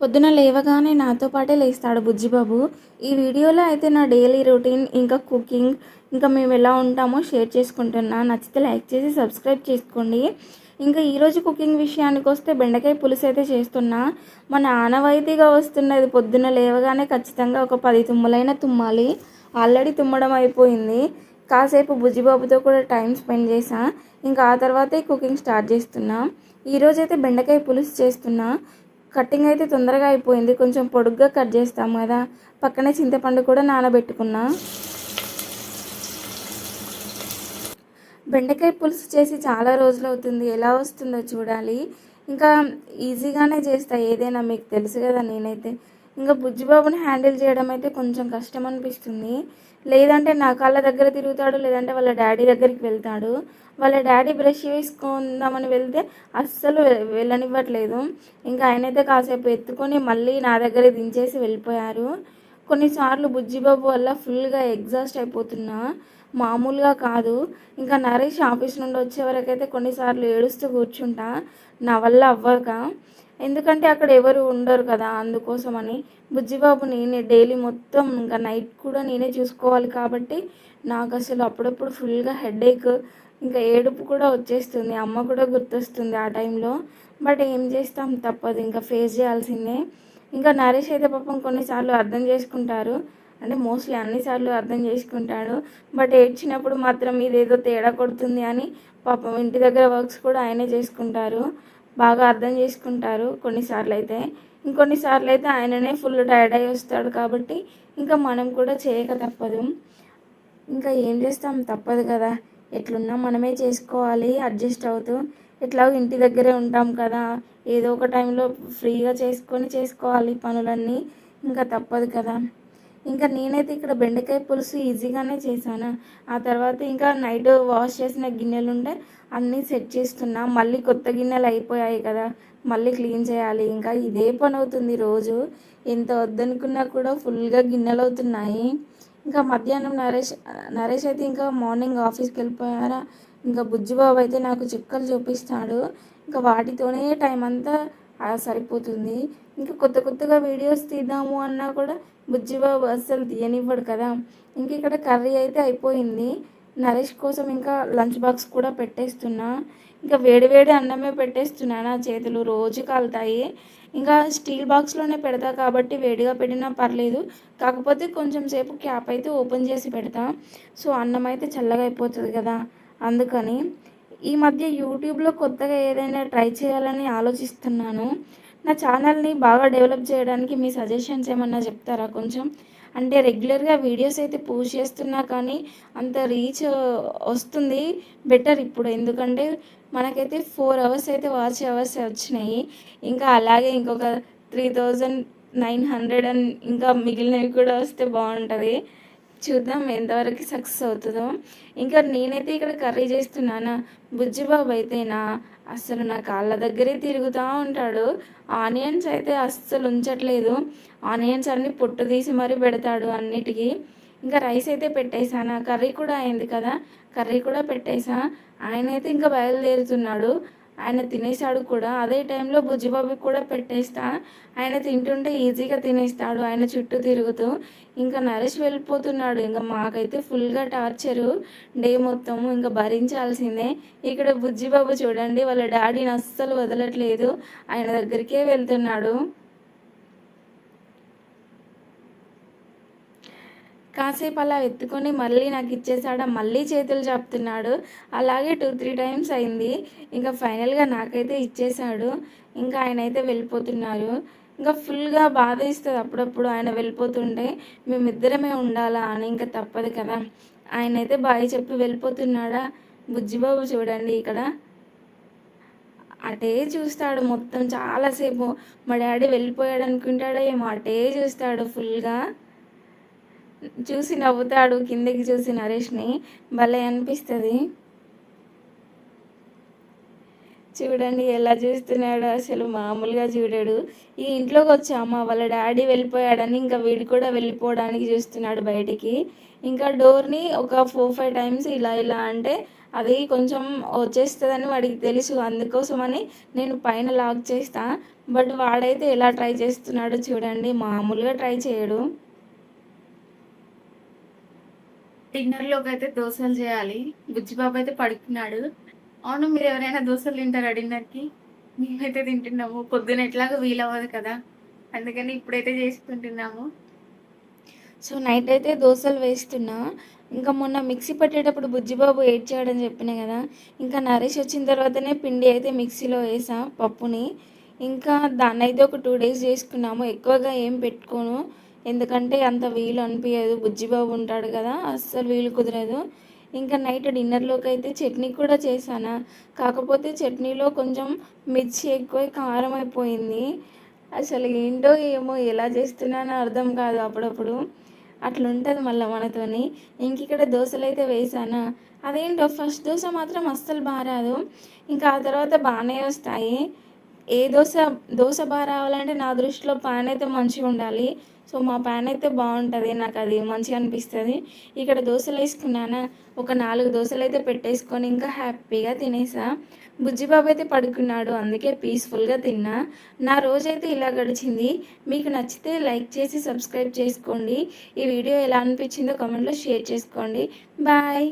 పొద్దున లేవగానే నాతో పాటే లేస్తాడు బుజ్జిబాబు. ఈ వీడియోలో అయితే నా డైలీ రొటీన్, ఇంకా కుకింగ్, ఇంకా మేము ఎలా ఉంటామో షేర్ చేసుకుంటున్నా. నచ్చితే లైక్ చేసి సబ్స్క్రైబ్ చేసుకోండి. ఇంకా ఈరోజు కుకింగ్ విషయానికి వస్తే బెండకాయ పులుసు అయితే చేస్తున్నా. మన ఆనవాయితీగా వస్తున్నది, పొద్దున లేవగానే ఖచ్చితంగా ఒక 10 తుమ్ములైనా తుమ్మాలి. ఆల్రెడీ తుమ్మడం అయిపోయింది. కాసేపు బుజ్జిబాబుతో కూడా టైం స్పెండ్ చేసా. ఇంకా ఆ తర్వాతే కుకింగ్ స్టార్ట్ చేస్తున్నా. ఈరోజైతే బెండకాయ పులుసు చేస్తున్నా. కటింగ్ అయితే తొందరగా అయిపోయింది. కొంచెం పొడుగ్గా కట్ చేస్తాం కదా. పక్కనే చింతపండు కూడా నానబెట్టుకున్నా. బెండకాయ పులుసు చేసి చాలా రోజులు అవుతుంది. ఎలా వస్తుందో చూడాలి. ఇంకా ఈజీగానే చేస్తా ఏదైనా, మీకు తెలుసు కదా. నేనైతే ఇంకా బుజ్జిబాబుని హ్యాండిల్ చేయడం అయితే కొంచెం కష్టం అనిపిస్తుంది. లేదంటే నా కాళ్ళ దగ్గర తిరుగుతాడు, లేదంటే వాళ్ళ డాడీ దగ్గరికి వెళ్తాడు. వాళ్ళ డాడీ బ్రష్ వేసుకుందామని వెళ్తే అస్సలు వెళ్ళనివ్వట్లేదు. ఇంకా ఆయనైతే కాసేపు ఎత్తుకొని మళ్ళీ నా దగ్గర దించేసి వెళ్ళిపోయారు. కొన్నిసార్లు బుజ్జిబాబు వల్ల ఫుల్గా ఎగ్జాస్ట్ అయిపోతున్నా, మామూలుగా కాదు. ఇంకా నరేష్ ఆఫీస్ నుండి వచ్చే వరకైతే కొన్నిసార్లు ఏడుస్తూ కూర్చుంటా, నా వల్ల అవ్వక. ఎందుకంటే అక్కడ ఎవరు ఉండరు కదా, అందుకోసమని. బుజ్జిబాబు నేనే డైలీ మొత్తం, ఇంకా నైట్ కూడా నేనే చూసుకోవాలి కాబట్టి నాకు అసలు అప్పుడప్పుడు ఫుల్గా హెడేక్, ఇంకా ఏడుపు కూడా వచ్చేస్తుంది. అమ్మ కూడా గుర్తొస్తుంది ఆ టైంలో. బట్ ఏం చేస్తాం, తప్పదు, ఇంకా ఫేస్ చేయాల్సిందే. ఇంకా నరేష్ అయితే పాపం కొన్నిసార్లు అర్థం చేసుకుంటారు, అంటే మోస్ట్లీ అన్నిసార్లు అర్థం చేసుకుంటాడు. బట్ ఏడ్చినప్పుడు మాత్రం ఇదేదో తేడా కొడుతుంది అని పాపం ఇంటి దగ్గర వర్క్స్ కూడా ఆయనే చేసుకుంటారు. బాగా అర్థం చేసుకుంటారు కొన్నిసార్లు అయితే. ఇంకొన్నిసార్లు అయితే ఆయననే ఫుల్ టైర్డ్ అయ్యి వస్తాడు కాబట్టి ఇంకా మనం కూడా చేయక తప్పదు. ఇంకా ఏం చేస్తాం, తప్పదు కదా. ఎట్లున్నా మనమే చేసుకోవాలి అడ్జస్ట్ అవుతూ. ఎట్లాగో ఇంటి దగ్గరే ఉంటాం కదా, ఏదో ఒక టైంలో ఫ్రీగా చేసుకోవాలి పనులన్నీ. ఇంకా తప్పదు కదా. ఇంకా నేనైతే ఇక్కడ బెండకాయ పులుసు ఈజీగానే చేశాను. ఆ తర్వాత ఇంకా నైట్ వాష్ చేసిన గిన్నెలు ఉంటే అన్నీ సెట్ చేస్తున్నా. మళ్ళీ కొత్త గిన్నెలు అయిపోయాయి కదా, మళ్ళీ క్లీన్ చేయాలి. ఇంకా ఇదే పని అవుతుంది రోజు. ఎంత వద్దనుకున్నా కూడా ఫుల్గా గిన్నెలు అవుతున్నాయి. ఇంకా మధ్యాహ్నం నరేష్ అయితే ఇంకా మార్నింగ్ ఆఫీస్కి వెళ్ళిపోయారా. ఇంకా బుజ్జిబాబు అయితే నాకు చుక్కలు చూపిస్తాడు. ఇంకా వాటితోనే టైం అంతా సరిపోతుంది. ఇంకా కొత్తగా వీడియోస్ తీద్దాము అన్నా కూడా బుజ్జిబాబు అస్సలు తీయనివ్వడు కదా. ఇంక ఇక్కడ కర్రీ అయితే అయిపోయింది. నరేష్ కోసం ఇంకా లంచ్ బాక్స్ కూడా పెట్టేస్తున్నా. ఇంకా వేడి అన్నమే పెట్టేస్తున్నా, నా చేతులు రోజు కాలుతాయి. ఇంకా స్టీల్ బాక్స్లోనే పెడతా కాబట్టి వేడిగా పెట్టినా పర్లేదు. కాకపోతే కొంచెం సేపు క్యాప్ అయితే ఓపెన్ చేసి పెడతా. సో అన్నం అయితే చల్లగా అయిపోతుంది కదా, అందుకని. ఈ మధ్య యూట్యూబ్లో కొత్తగా ఏదైనా ట్రై చేయాలని ఆలోచిస్తున్నాను. నా ఛానల్ని బాగా డెవలప్ చేయడానికి మీ సజెషన్స్ ఏమన్నా చెప్తారా కొంచెం? అంటే రెగ్యులర్గా వీడియోస్ అయితే పోస్ట్ చేస్తున్నా కానీ అంత రీచ్ వస్తుంది బెటర్ ఇప్పుడు. ఎందుకంటే మనకైతే 4 అవర్స్ అయితే వాచ్ అవర్స్ వచ్చినాయి. ఇంకా అలాగే ఇంకొక 3900 అండ్ ఇంకా మిగిలినవి కూడా వస్తే బాగుంటుంది. చూద్దాం ఎంతవరకు సక్సెస్ అవుతుందో. ఇంకా నేనైతే ఇక్కడ కర్రీ చేస్తున్నానా, బుజ్జిబాబు అయితేనా అస్సలు నా కాళ్ళ దగ్గరే తిరుగుతూ ఉంటాడు. ఆనియన్స్ అయితే అస్సలు ఉంచట్లేదు. ఆనియన్స్ అన్నీ పొట్టు తీసి మరీ పెడతాడు అన్నిటికీ. ఇంకా రైస్ అయితే పెట్టేశాను, కర్రీ కూడా అయింది కదా, కర్రీ కూడా పెట్టేసా. ఆయన అయితే ఇంకా బయలుదేరుతున్నాడు. ఆయన తినేసాడు కూడా. అదే టైంలో బుజ్జిబాబుకి కూడా పెట్టేస్తా. ఆయన తింటుంటే ఈజీగా తినేస్తాడు ఆయన చుట్టూ తిరుగుతూ. ఇంకా నరేష్ వెళ్ళిపోతున్నాడు. ఇంకా మాకైతే ఫుల్గా టార్చరు డే మొత్తము, ఇంకా భరించాల్సిందే. ఇక్కడ బుజ్జిబాబు చూడండి, వాళ్ళ డాడీని అస్సలు వదలట్లేదు, ఆయన దగ్గరికే వెళ్తున్నాడు. కాసేపు అలా ఎత్తుకొని మళ్ళీ నాకు ఇచ్చేసాడు, మళ్ళీ చేతులు చాపుతున్నాడు. అలాగే 2-3 టైమ్స్ అయింది. ఇంకా ఫైనల్గా నాకైతే ఇచ్చేసాడు. ఇంకా ఆయన అయితే వెళ్ళిపోతున్నారు. ఇంకా ఫుల్గా బాధ ఇస్తుంది అప్పుడప్పుడు ఆయన వెళ్ళిపోతుంటే, మేమిద్దరమే ఉండాలా అని. ఇంకా తప్పదు కదా. ఆయన అయితే బాయ్ చెప్పి వెళ్ళిపోతున్నాడా. బుజ్జిబాబు చూడండి ఇక్కడ అటే చూస్తాడు మొత్తం చాలాసేపు. మా డాడీ వెళ్ళిపోయాడు అనుకుంటాడో ఏమో, అటే చూస్తాడు ఫుల్గా. చూసి నవ్వుతాడు కిందకి చూసి నరేష్ని, భలే అనిపిస్తుంది. చూడండి ఎలా చూస్తున్నాడు, అసలు మామూలుగా చూడాడు. ఈ ఇంట్లోకి వచ్చామా వాళ్ళ డాడీ వెళ్ళిపోయాడని ఇంకా వీడు కూడా వెళ్ళిపోవడానికి చూస్తున్నాడు బయటికి. ఇంకా డోర్ని ఒక 4-5 టైమ్స్ ఇలా అంటే అది కొంచెం వచ్చేస్తుందని వాడికి తెలుసు, అందుకోసమని నేను పైన లాక్ చేస్తా. బట్ వాడైతే ఎలా ట్రై చేస్తున్నాడో చూడండి, మామూలుగా ట్రై చేయడు. డిన్నర్లోకి అయితే దోశలు చేయాలి. బుజ్జిబాబు అయితే పడుకున్నాడు. అవును, మీరు ఎవరైనా దోశలు తింటారా డిన్నర్కి? మేమైతే తింటున్నాము. పొద్దున ఎట్లాగో వీలవ్వదు కదా, అందుకని ఇప్పుడైతే చేసుకుంటున్నాము. సో నైట్ అయితే దోశలు వేస్తున్నా. ఇంకా మొన్న మిక్సీ పట్టేటప్పుడు బుజ్జిబాబు ఏడ్చాడని చెప్పిన కదా, ఇంకా నరేష్ వచ్చిన తర్వాతనే పిండి అయితే మిక్సీలో వేసా పప్పుని. ఇంకా దాన్ని అయితే ఒక 2 days చేసుకున్నాము. ఎక్కువగా ఏం పెట్టుకోను, ఎందుకంటే అంత వీలు అనిపించదు, బుజ్జిబాబు ఉంటాడు కదా, అస్సలు వీలు కుదరదు. ఇంకా నైట్ డిన్నర్లోకి అయితే చట్నీ కూడా చేశాను. కాకపోతే చట్నీలో కొంచెం మిర్చి ఎక్కువ కారం అయిపోయింది. అసలు ఏంటో ఏమో ఎలా చేస్తున్నానో అర్థం కాదు అప్పుడప్పుడు, అట్లుంటుంది మళ్ళీ మనతోని. ఇంక ఇక్కడ దోశలు అయితే వేసానా, అదేంటో ఫస్ట్ దోశ మాత్రం అస్సలు బాగా రాదు, ఇంకా ఆ తర్వాత బాగానే వస్తాయి. ఏ దోశ బాగా రావాలంటే నా దృష్టిలో ప్యాన్ అయితే మంచిగా ఉండాలి. సో మా ప్యాన్ అయితే బాగుంటుంది, నాకు అది మంచిగా అనిపిస్తుంది. ఇక్కడ దోశలు వేసుకున్నానా, ఒక 4 దోశలు అయితే పెట్టేసుకొని ఇంకా హ్యాపీగా తినేసా. బుజ్జిబాబు అయితే పడుకున్నాడు, అందుకే పీస్ఫుల్గా తిన్నా. నా రోజైతే ఇలా గడిచింది. మీకు నచ్చితే లైక్ చేసి సబ్స్క్రైబ్ చేసుకోండి. ఈ వీడియో ఎలా అనిపించిందో కామెంట్లో షేర్ చేసుకోండి. బాయ్.